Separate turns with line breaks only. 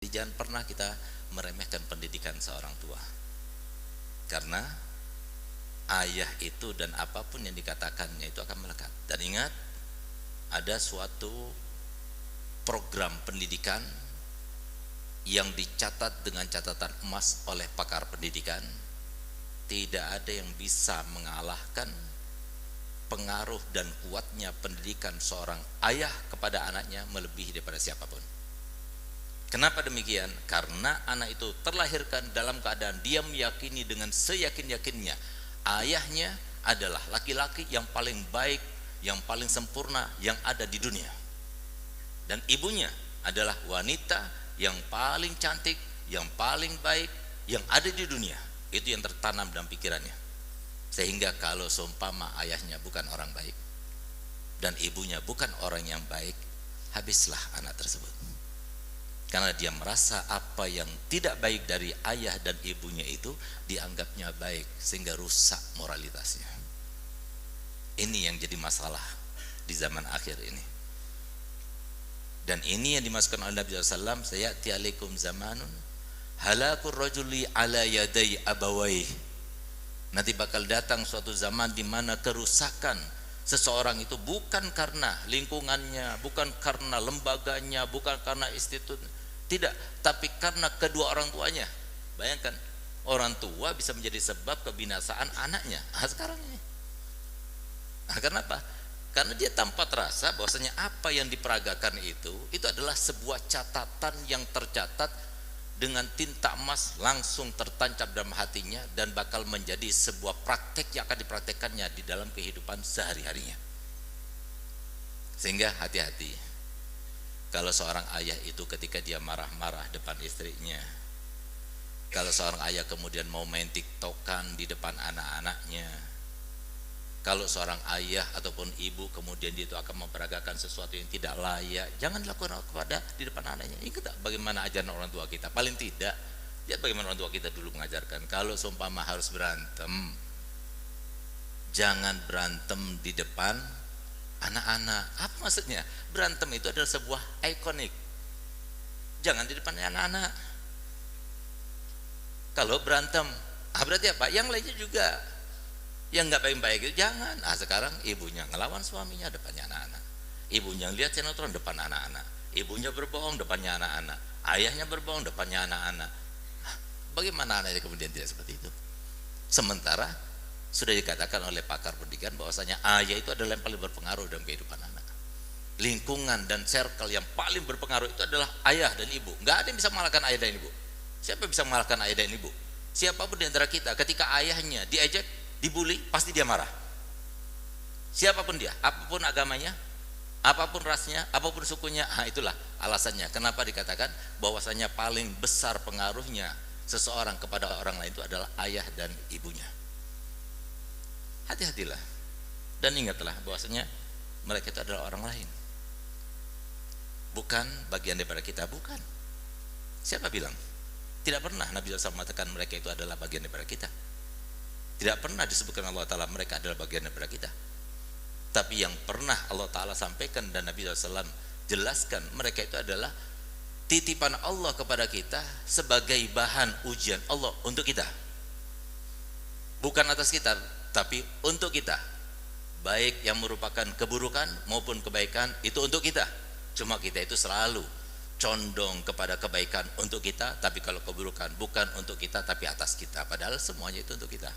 Jangan pernah kita meremehkan pendidikan seorang tua, karena ayah itu dan apapun yang dikatakannya itu akan melekat. Dan ingat, ada suatu program pendidikan yang dicatat dengan catatan emas oleh pakar pendidikan. Tidak ada yang bisa mengalahkan pengaruh dan kuatnya pendidikan seorang ayah kepada anaknya melebihi daripada siapapun. Kenapa demikian? Karena anak itu terlahirkan dalam keadaan dia meyakini dengan seyakin-yakinnya ayahnya adalah laki-laki yang paling baik, yang paling sempurna yang ada di dunia, dan ibunya adalah wanita yang paling cantik, yang paling baik yang ada di dunia. Itu yang tertanam dalam pikirannya, sehingga kalau seumpama ayahnya bukan orang baik dan ibunya bukan orang yang baik, habislah anak tersebut. Karena dia merasa apa yang tidak baik dari ayah dan ibunya itu dianggapnya baik, sehingga rusak moralitasnya. Ini yang jadi masalah di zaman akhir ini. Dan ini yang dimasukkan oleh Nabi SAW, sayati alaikum zamanun halakur rajuli ala yadai abawai. Nanti bakal datang suatu zaman di mana kerusakan seseorang itu bukan karena lingkungannya, bukan karena lembaganya, bukan karena institut, tidak, tapi karena kedua orang tuanya. Bayangkan, orang tua bisa menjadi sebab kebinasaan anaknya. Sekarang ini. Kenapa? Karena dia tanpa terasa bahwasanya apa yang diperagakan itu adalah sebuah catatan yang tercatat dengan tinta emas, langsung tertancap dalam hatinya, dan bakal menjadi sebuah praktek yang akan dipraktekkannya di dalam kehidupan sehari-harinya. Sehingga hati-hati kalau seorang ayah itu ketika dia marah-marah depan istrinya, kalau seorang ayah kemudian mau main tiktokan di depan anak-anaknya, kalau seorang ayah ataupun ibu kemudian dia itu akan memperagakan sesuatu yang tidak layak, jangan dilakukan kepada di depan anaknya. Ingat tak bagaimana ajaran orang tua kita? Paling tidak, lihat bagaimana orang tua kita dulu mengajarkan. Kalau seumpama harus berantem, jangan berantem di depan anak-anak. Apa maksudnya? Berantem itu adalah sebuah ikonik. Jangan di depan anak-anak. Kalau berantem, berarti apa? Yang lainnya juga yang nggak baik-baik itu jangan. Sekarang ibunya ngelawan suaminya depannya anak-anak, ibunya lihat sinetron depan anak-anak, ibunya berbohong depannya anak-anak, ayahnya berbohong depannya anak-anak. Bagaimana anaknya kemudian tidak seperti itu? Sementara sudah dikatakan oleh pakar pendidikan bahwasanya ayah itu adalah yang paling berpengaruh dalam kehidupan anak. Lingkungan dan circle yang paling berpengaruh itu adalah ayah dan ibu. Nggak ada yang bisa mengalahkan ayah dan ibu. Siapa yang bisa mengalahkan ayah dan ibu? Siapapun di antara kita, ketika ayahnya diejek, dibully, pasti dia marah. Siapapun dia, apapun agamanya, apapun rasnya, apapun sukunya, itulah alasannya kenapa dikatakan bahwasanya paling besar pengaruhnya seseorang kepada orang lain itu adalah ayah dan ibunya. Hati-hatilah dan ingatlah bahwasanya mereka itu adalah orang lain, bukan bagian daripada kita. Bukan. Siapa bilang? Tidak pernah Nabi SAW mengatakan mereka itu adalah bagian daripada kita. Tidak pernah disebutkan Allah Ta'ala mereka adalah bagian daripada kita. Tapi yang pernah Allah Ta'ala sampaikan dan Nabi SAW jelaskan, mereka itu adalah titipan Allah kepada kita sebagai bahan ujian Allah untuk kita. Bukan atas kita, tapi untuk kita. Baik yang merupakan keburukan maupun kebaikan itu untuk kita. Cuma kita itu selalu condong kepada kebaikan untuk kita, tapi kalau keburukan bukan untuk kita tapi atas kita, padahal semuanya itu untuk kita.